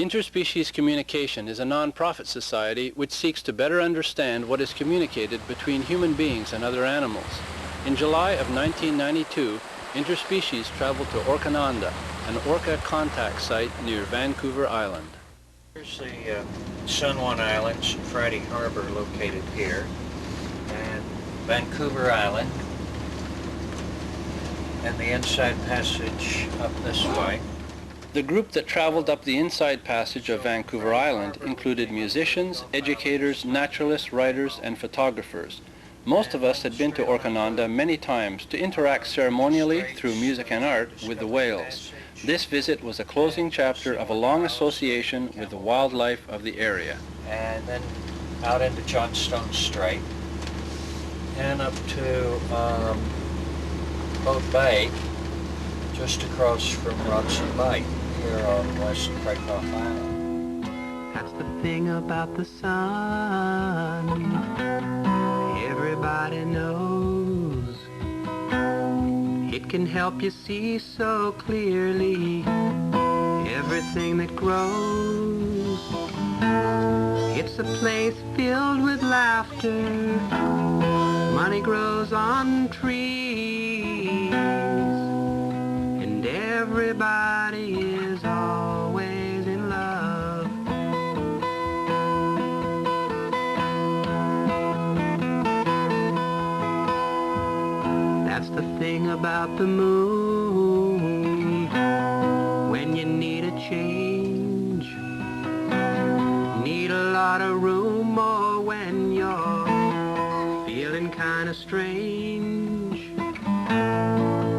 Interspecies Communication is a non-profit society which seeks to better understand what is communicated between human beings and other animals. In July of 1992, Interspecies traveled to Orcananda, an orca contact site near Vancouver Island. Here's the San Juan Islands, Friday Harbor located here, and Vancouver Island, and the Inside Passage up this way. The group that traveled up the Inside Passage of Vancouver Island included musicians, educators, naturalists, writers, and photographers. Most of us had been to Orcananda many times to interact ceremonially through music and art with the whales. This visit was a closing chapter of a long association with the wildlife of the area. And then out into Johnstone Strait and up to Boat Bay, just across from Robson Bay, here on West Craigcroft Island. That's the thing about the sun, everybody knows. It can help you see so clearly everything that grows. It's a place filled with laughter, money grows on trees, and everybody is always in love. That's the thing about the moon, when you need a change, need a lot of room, or when you're feeling kind of strange,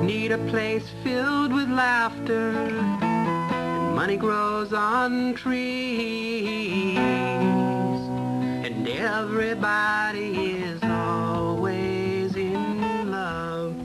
need a place filled with laughter, and money grows on trees, and everybody is always in love.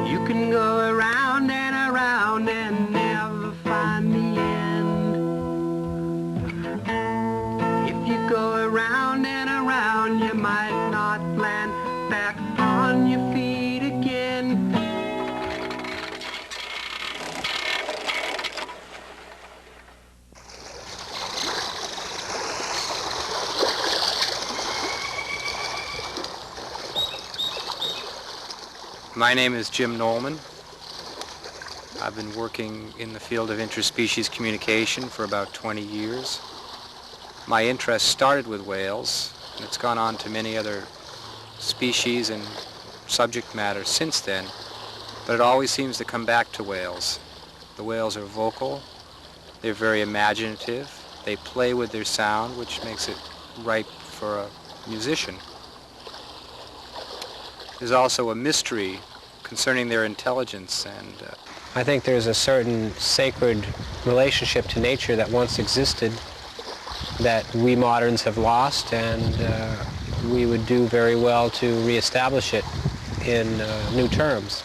You can go around and never find the end. If you go around and around, you might not land back on your feet again. My name is Jim Nolman. I've been working in the field of interspecies communication for about 20 years. My interest started with whales, and it's gone on to many other species and subject matter since then, but it always seems to come back to whales. The whales are vocal, they're very imaginative, they play with their sound, which makes it ripe for a musician. There's also a mystery concerning their intelligence, and I think there's a certain sacred relationship to nature that once existed that we moderns have lost, and we would do very well to reestablish it in new terms.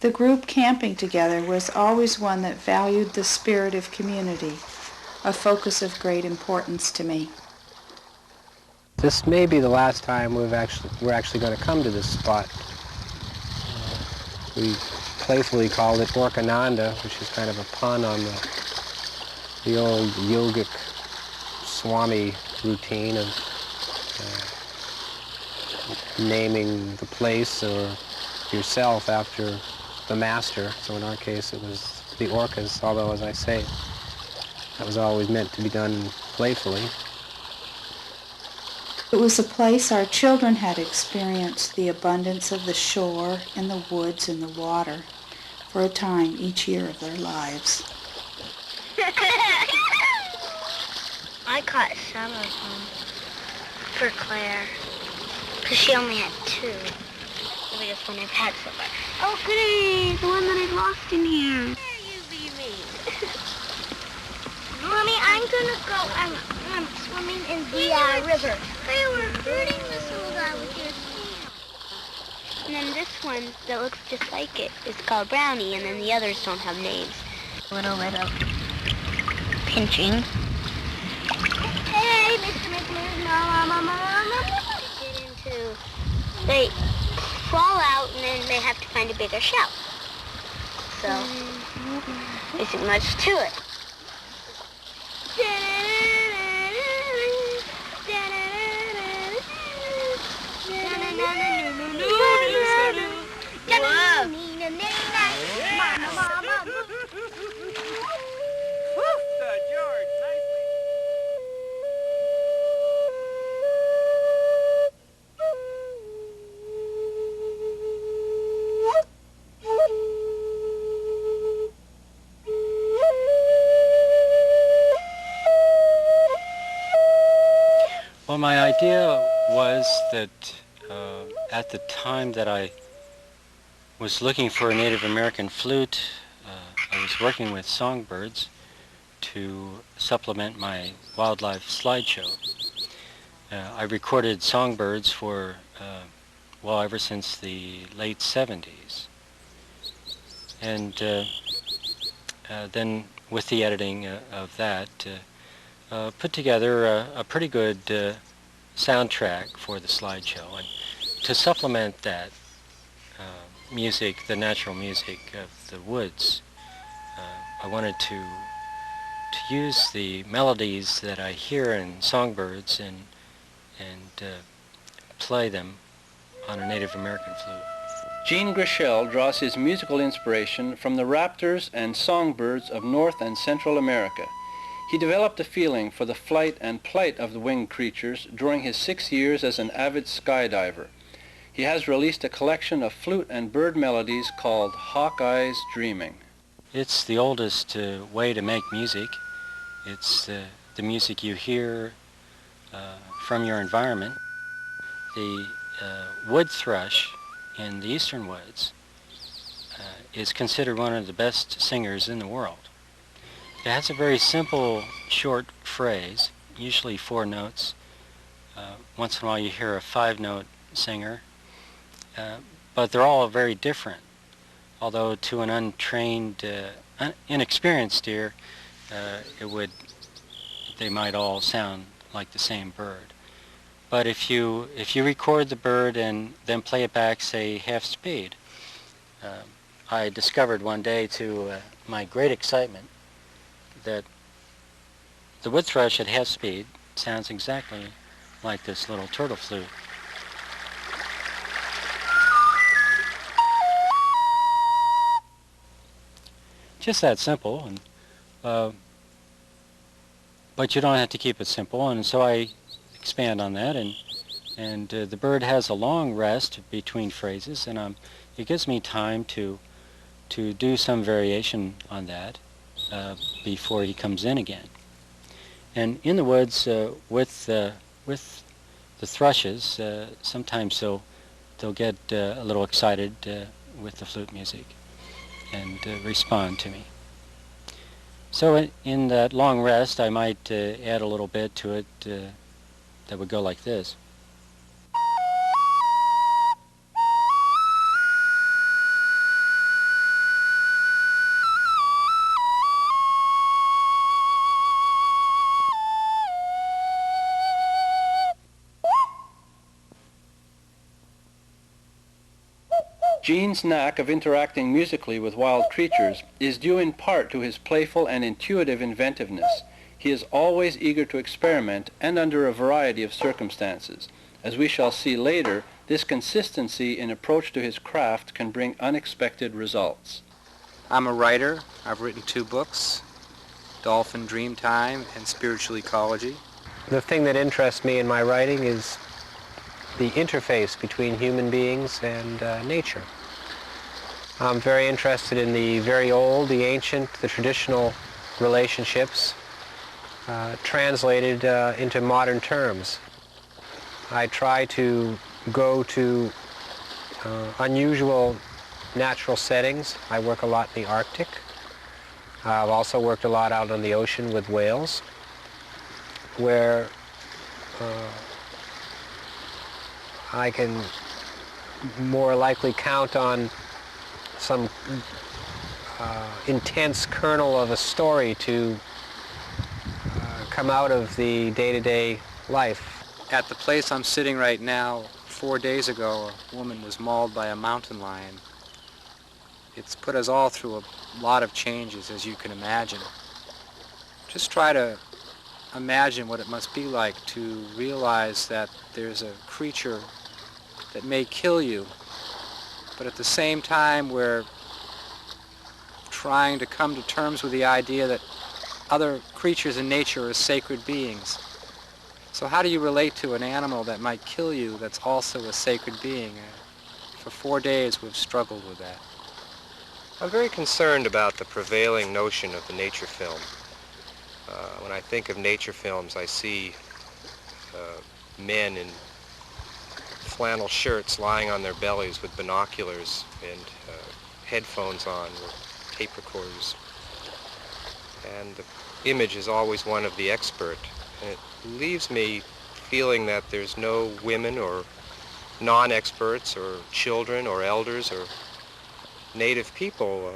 The group camping together was always one that valued the spirit of community, a focus of great importance to me. This may be the last time we're actually going to come to this spot. We playfully called it Orcananda, which is kind of a pun on the the old yogic Swami routine of naming the place or yourself after the master. So in our case it was the orcas, although as I say, that was always meant to be done playfully. It was a place our children had experienced the abundance of the shore and the woods and the water for a time each year of their lives. I caught some of them for Claire, because she only had two. The biggest one I've had so far. Oh, goody, the one that I lost in here. There you be me. Mommy, I'm gonna go, I'm swimming in the river. They were hurting this little guy with your tail. And then this one that looks just like it is called Brownie, and then the others don't have names. A little bit of pinching. Hey, Mr. McMillan, they fall out and then they have to find a bigger shell. So, there isn't much to it. Well, my idea was that at the time that I was looking for a Native American flute, I was working with songbirds to supplement my wildlife slideshow. I recorded songbirds for, well, ever since the late 70s. And then with the editing of that, put together a pretty good soundtrack for the slideshow. And to supplement that music, the natural music of the woods, I wanted to use the melodies that I hear in songbirds and play them on a Native American flute. Jean Grichel draws his musical inspiration from the raptors and songbirds of North and Central America. He developed a feeling for the flight and plight of the winged creatures during his 6 years as an avid skydiver. He has released a collection of flute and bird melodies called Hawkeye's Dreaming. It's the oldest way to make music. It's the music you hear from your environment. The wood thrush in the eastern woods is considered one of the best singers in the world. It has a very simple, short phrase, usually 4 notes. Once in a while you hear a 5-note singer, but they're all very different. Although to an untrained, inexperienced ear, they might all sound like the same bird. But if you record the bird and then play it back, say half speed, I discovered one day, to my great excitement, that the wood thrush at half speed sounds exactly like this little turtle flute. Just that simple, and but you don't have to keep it simple, and so I expand on that, and the bird has a long rest between phrases, and it gives me time to do some variation on that before he comes in again. And in the woods with the thrushes, sometimes they'll get a little excited with the flute music and respond to me. So in that long rest, I might add a little bit to it that would go like this. Gene's knack of interacting musically with wild creatures is due in part to his playful and intuitive inventiveness. He is always eager to experiment and under a variety of circumstances. As we shall see later, this consistency in approach to his craft can bring unexpected results. I'm a writer. I've written 2 books, Dolphin Dreamtime and Spiritual Ecology. The thing that interests me in my writing is the interface between human beings and nature. I'm very interested in the very old, the ancient, the traditional relationships translated into modern terms. I try to go to unusual natural settings. I work a lot in the Arctic. I've also worked a lot out on the ocean with whales, where I can more likely count on some intense kernel of a story to come out of the day-to-day life. At the place I'm sitting right now, 4 days ago, a woman was mauled by a mountain lion. It's put us all through a lot of changes, as you can imagine. Just try to imagine what it must be like to realize that there's a creature that may kill you, but at the same time we're trying to come to terms with the idea that other creatures in nature are sacred beings. So how do you relate to an animal that might kill you that's also a sacred being? For 4 days we've struggled with that. I'm very concerned about the prevailing notion of the nature film. When I think of nature films, I see men in flannel shirts lying on their bellies with binoculars and headphones on with tape recorders. And the image is always one of the expert. And it leaves me feeling that there's no women or non-experts or children or elders or native people,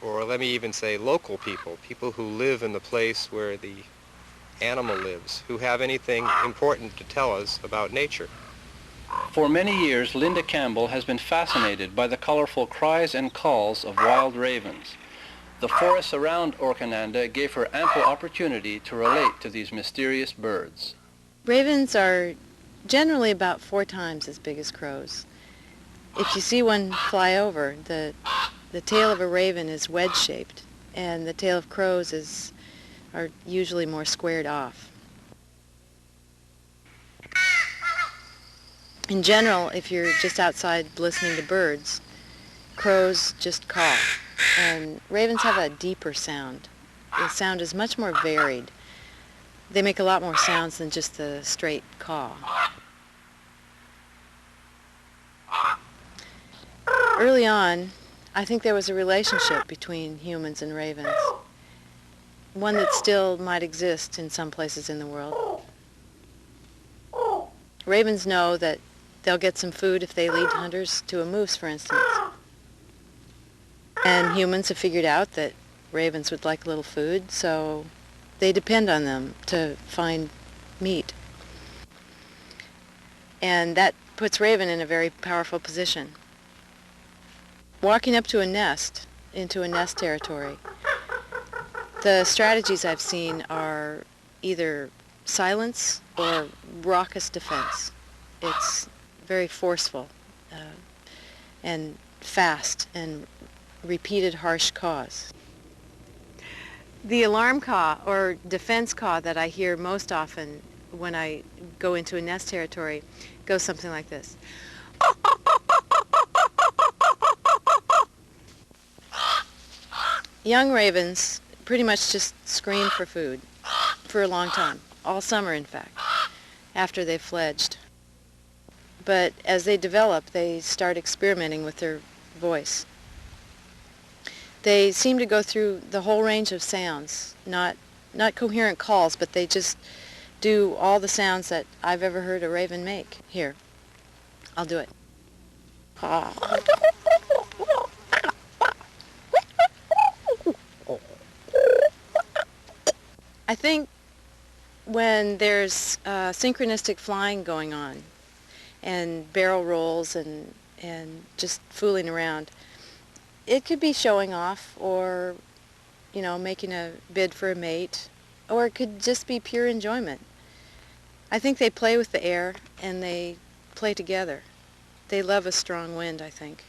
or let me even say local people, people who live in the place where the animal lives, who have anything important to tell us about nature. For many years, Linda Campbell has been fascinated by the colorful cries and calls of wild ravens. The forests around Orcananda gave her ample opportunity to relate to these mysterious birds. Ravens are generally about 4 times as big as crows. If you see one fly over, the tail of a raven is wedge-shaped, and the tail of crows are usually more squared off. In general, if you're just outside listening to birds, crows just caw, and ravens have a deeper sound. The sound is much more varied. They make a lot more sounds than just the straight caw. Early on, I think there was a relationship between humans and ravens, one that still might exist in some places in the world. Ravens know that they'll get some food if they lead hunters to a moose, for instance. And humans have figured out that ravens would like a little food, so they depend on them to find meat. And that puts raven in a very powerful position. Walking up to a nest, into a nest territory, the strategies I've seen are either silence or raucous defense. It's very forceful and fast and repeated harsh caws. The alarm caw or defense caw that I hear most often when I go into a nest territory goes something like this. Young ravens pretty much just scream for food for a long time, all summer in fact, after they've fledged. But as they develop, they start experimenting with their voice. They seem to go through the whole range of sounds, not coherent calls, but they just do all the sounds that I've ever heard a raven make. Here, I'll do it. I think when there's synchronistic flying going on and barrel rolls and and just fooling around. It could be showing off, or, you know, making a bid for a mate, or it could just be pure enjoyment. I think they play with the air, and they play together. They love a strong wind, I think.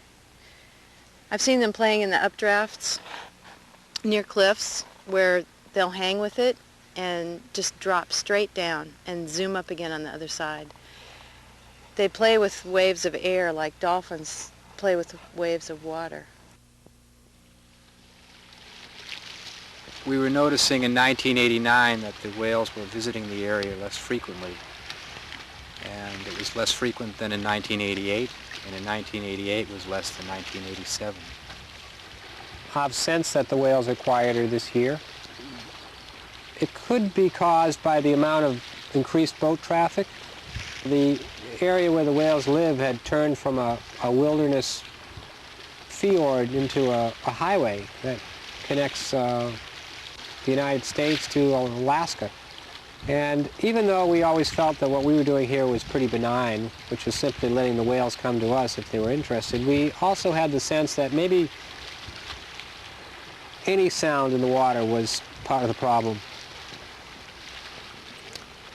I've seen them playing in the updrafts near cliffs where they'll hang with it and just drop straight down and zoom up again on the other side. They play with waves of air like dolphins play with waves of water. We were noticing in 1989 that the whales were visiting the area less frequently. And it was less frequent than in 1988, and in 1988 was less than 1987. I've sensed that the whales are quieter this year. It could be caused by the amount of increased boat traffic. The area where the whales live had turned from a wilderness fjord into a highway that connects the United States to Alaska. And even though we always felt that what we were doing here was pretty benign, which was simply letting the whales come to us if they were interested, we also had the sense that maybe any sound in the water was part of the problem.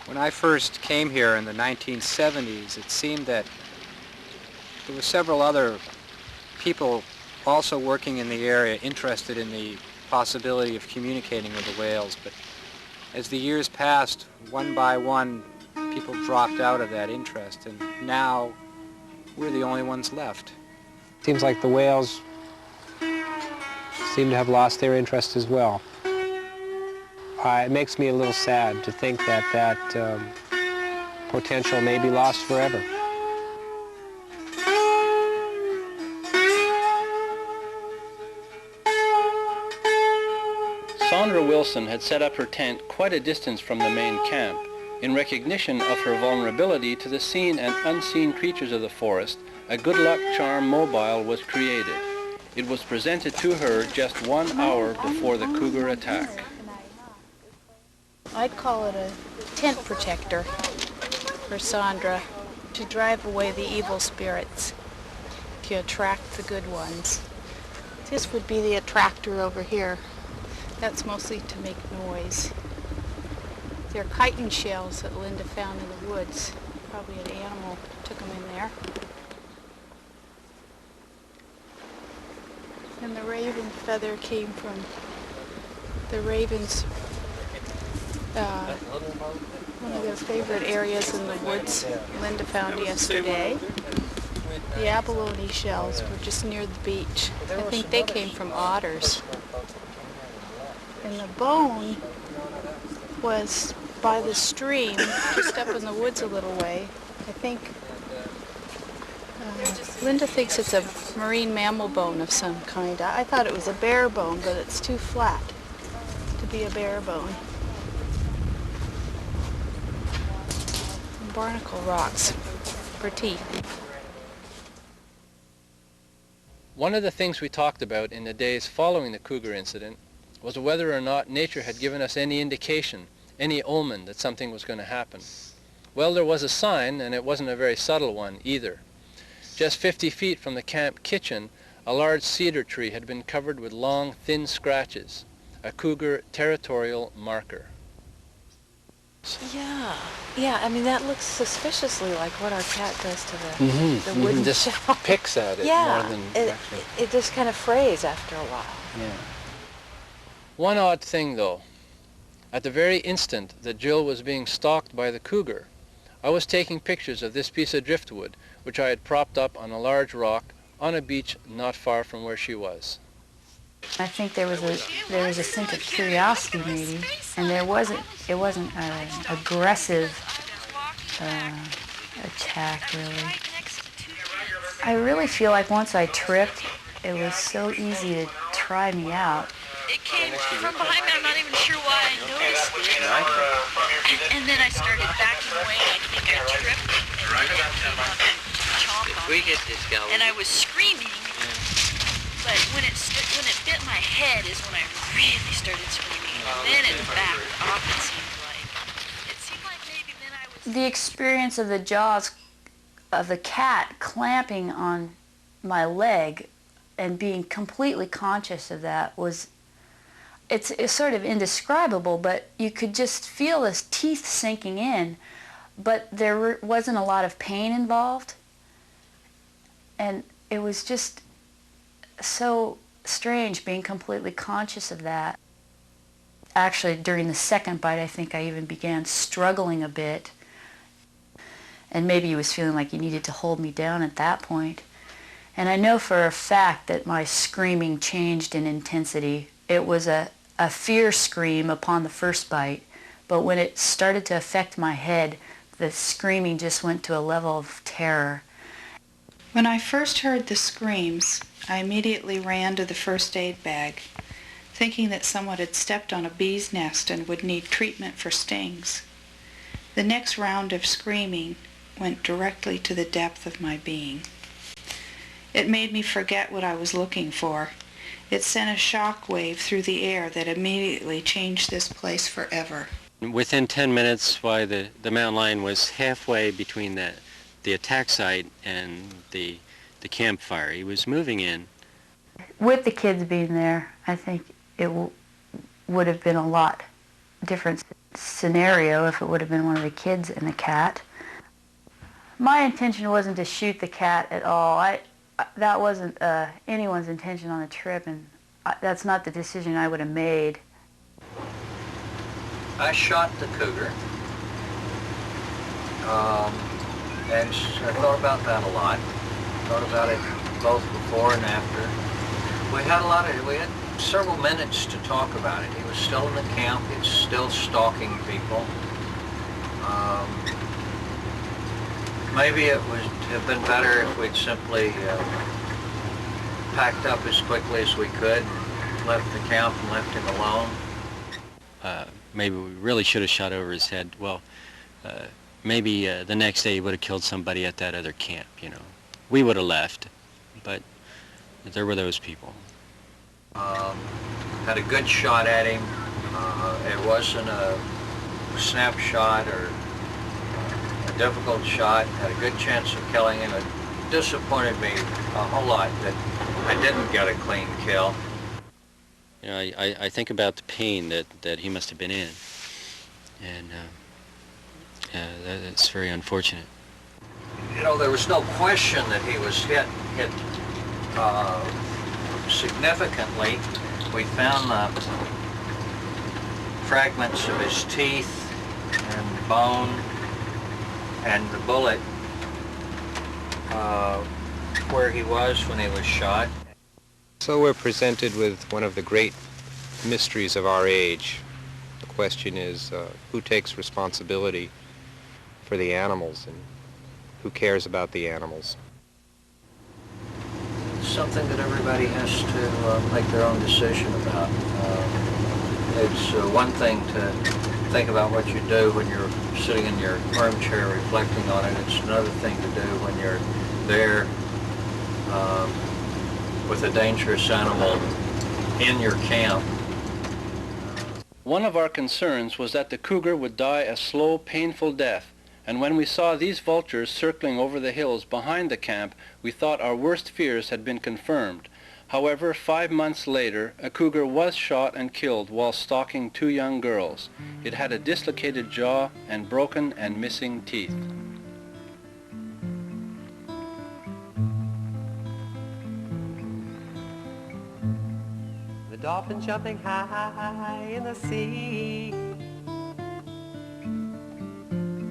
When I first came here in the 1970s, it seemed that there were several other people also working in the area interested in the possibility of communicating with the whales, but as the years passed, one by one, people dropped out of that interest, and now we're the only ones left. Seems like the whales seem to have lost their interest as well. It makes me a little sad to think that potential may be lost forever. Sandra Wilson had set up her tent quite a distance from the main camp. In recognition of her vulnerability to the seen and unseen creatures of the forest, a good luck charm mobile was created. It was presented to her just 1 hour before the cougar attack. I'd call it a tent protector for Sandra, to drive away the evil spirits, to attract the good ones. This would be the attractor over here. That's mostly to make noise. They're chitin shells that Linda found in the woods. Probably an animal took them in there. And the raven feather came from the ravens' one of their favorite areas in the woods Linda found yesterday. The abalone shells were just near the beach. I think they came from otters. And the bone was by the stream, just up in the woods a little way. I think Linda thinks it's a marine mammal bone of some kind. I thought it was a bear bone, but it's too flat to be a bear bone. And barnacle rocks for teeth. One of the things we talked about in the days following the cougar incident was whether or not nature had given us any indication, any omen that something was going to happen. Well, there was a sign, and it wasn't a very subtle one either. Just 50 feet from the camp kitchen, a large cedar tree had been covered with long, thin scratches, a cougar territorial marker. Yeah, I mean, that looks suspiciously like what our cat does to the wooden Just shell. picks at it Yeah, more than actually. it just kind of frays after a while. Yeah. One odd thing, though. At the very instant that Jill was being stalked by the cougar, I was taking pictures of this piece of driftwood, which I had propped up on a large rock on a beach not far from where she was. I think there was a sense of curiosity maybe, and it wasn't an aggressive attack really. I really feel like once I tripped, it was so easy to try me out. It came from behind me. I'm not even sure why I noticed it. And then I started backing away. I think I tripped and it came up and chomped on me. And I was screaming. But when it bit my head is when I really started screaming. And then it backed off, it seemed like. It seemed like maybe then I was... The experience of the jaws of the cat clamping on my leg and being completely conscious of that was, it's sort of indescribable, but you could just feel his teeth sinking in, but there wasn't a lot of pain involved. And it was just so strange being completely conscious of that. Actually, during the second bite, I think I even began struggling a bit. And maybe he was feeling like he needed to hold me down at that point. And I know for a fact that my screaming changed in intensity. It was a fear scream upon the first bite, but when it started to affect my head, the screaming just went to a level of terror. When I first heard the screams, I immediately ran to the first aid bag, thinking that someone had stepped on a bee's nest and would need treatment for stings. The next round of screaming went directly to the depth of my being. It made me forget what I was looking for. It sent a shock wave through the air that immediately changed this place forever. Within 10 minutes, the mountain lion was halfway between the attack site and the campfire. He was moving in. With the kids being there, I think it would have been a lot different scenario if it would have been one of the kids and the cat. My intention wasn't to shoot the cat at all. That wasn't anyone's intention on the trip, and that's not the decision I would have made. I shot the cougar, and I thought about that a lot. Thought about it both before and after. We had several minutes to talk about it. He was still in the camp. He was still stalking people. Maybe it would have been better if we'd simply packed up as quickly as we could, left the camp and left him alone. Maybe we really should have shot over his head. Well, maybe the next day he would have killed somebody at that other camp, you know. We would have left, but there were those people. Had a good shot at him. It wasn't a snapshot or a difficult shot. Had a good chance of killing him. It disappointed me a whole lot that I didn't get a clean kill. You know, I think about the pain that he must have been in, and that's very unfortunate. You know, there was no question that he was hit significantly. We found fragments of his teeth and bone and the bullet where he was when he was shot. So we're presented with one of the great mysteries of our age. The question is, who takes responsibility for the animals, and who cares about the animals? It's something that everybody has to make their own decision about. It's one thing to think about what you do when you're sitting in your armchair reflecting on it. It's another thing to do when you're there with a dangerous animal in your camp. One of our concerns was that the cougar would die a slow, painful death, and when we saw these vultures circling over the hills behind the camp, we thought our worst fears had been confirmed. However, 5 months later, a cougar was shot and killed while stalking 2 young girls. It had a dislocated jaw and broken and missing teeth. The dolphin jumping high in the sea,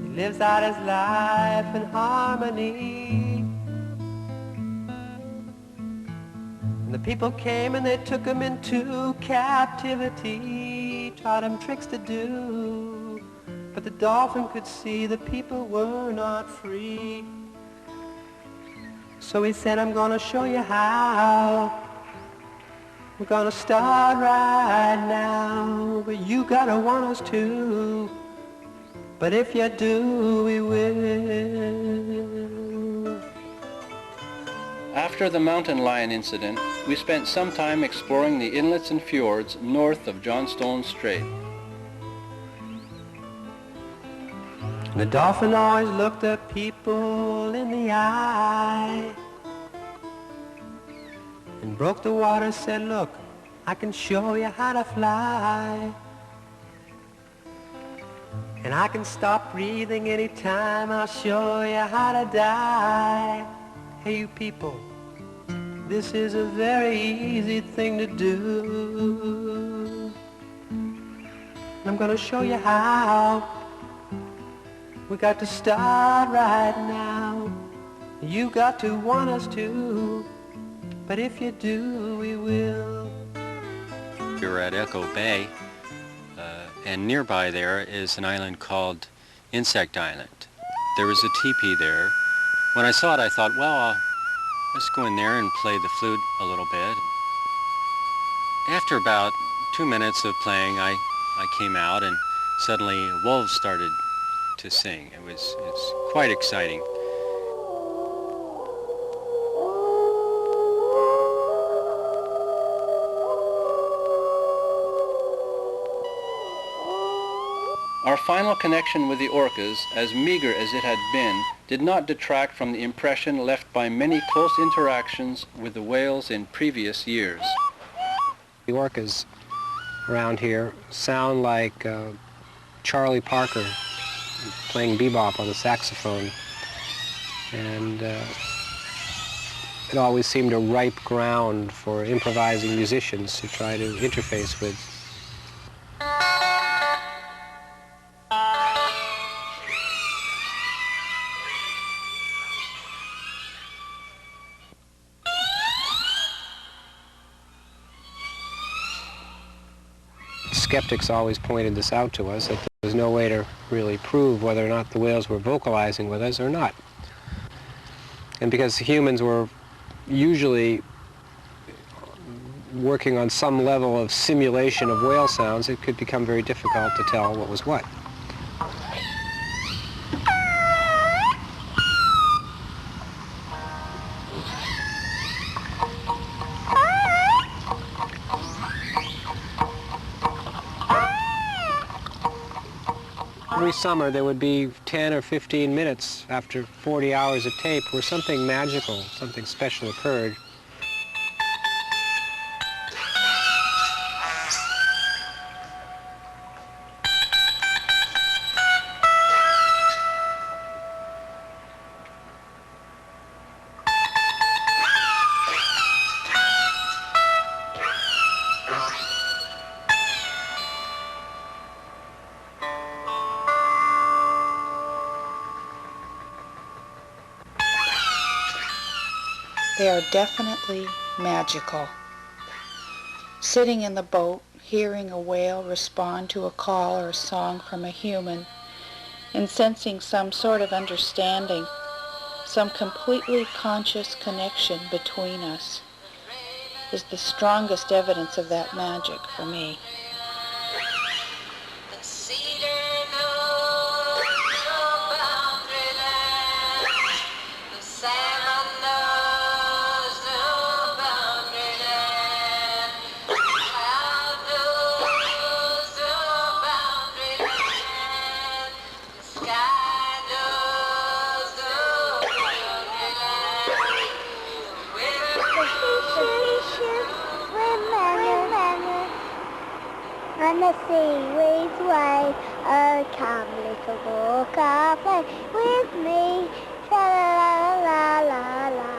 he lives out his life in harmony. And the people came and they took him into captivity, taught him tricks to do, but the dolphin could see the people were not free. So he said, I'm gonna show you how. We're gonna start right now, but you gotta want us to. But if you do, we will. After the mountain lion incident, we spent some time exploring the inlets and fjords north of Johnstone Strait. The dolphin always looked the people in the eye. and broke the water, said, look, I can show you how to fly. And I can stop breathing anytime, I'll show you how to die. Hey, you people, this is a very easy thing to do. And I'm gonna show you how. We got to start right now. You got to want us to, but if you do, we will. We're at Echo Bay, and nearby there is an island called Insect Island. There was a teepee there. When I saw it, I thought, well, let's go in there and play the flute a little bit. After about 2 minutes of playing, I came out, and suddenly wolves started to sing. It's quite exciting. Our final connection with the orcas, as meager as it had been, did not detract from the impression left by many close interactions with the whales in previous years. The orcas around here sound like Charlie Parker playing bebop on the saxophone, and it always seemed a ripe ground for improvising musicians to try to interface with. Skeptics always pointed this out to us, that there was no way to really prove whether or not the whales were vocalizing with us or not. And because humans were usually working on some level of simulation of whale sounds, it could become very difficult to tell what was what. Every summer there would be 10 or 15 minutes after 40 hours of tape where something magical, something special occurred. They are definitely magical. Sitting in the boat, hearing a whale respond to a call or a song from a human, and sensing some sort of understanding, some completely conscious connection between us, is the strongest evidence of that magic for me. On the sea waves wide, oh come little walker, play with me, tra-la-la-la-la-la.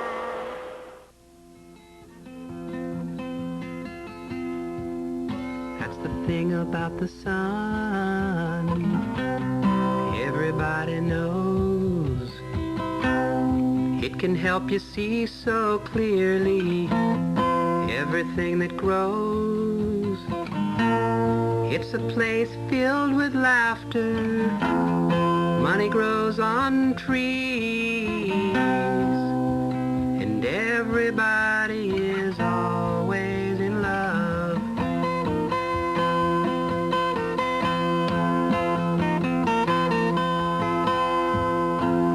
That's the thing about the sun, everybody knows. It can help you see so clearly everything that grows. It's a place filled with laughter, money grows on trees, and everybody is always in love.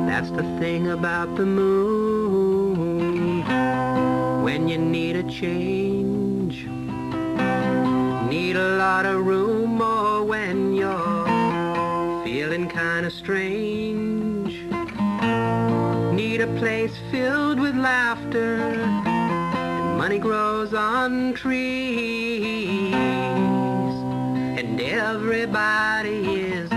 That's the thing about the moon, when you need a change, need a lot of room, or when you're feeling kind of strange, need a place filled with laughter and Money grows on trees, and everybody is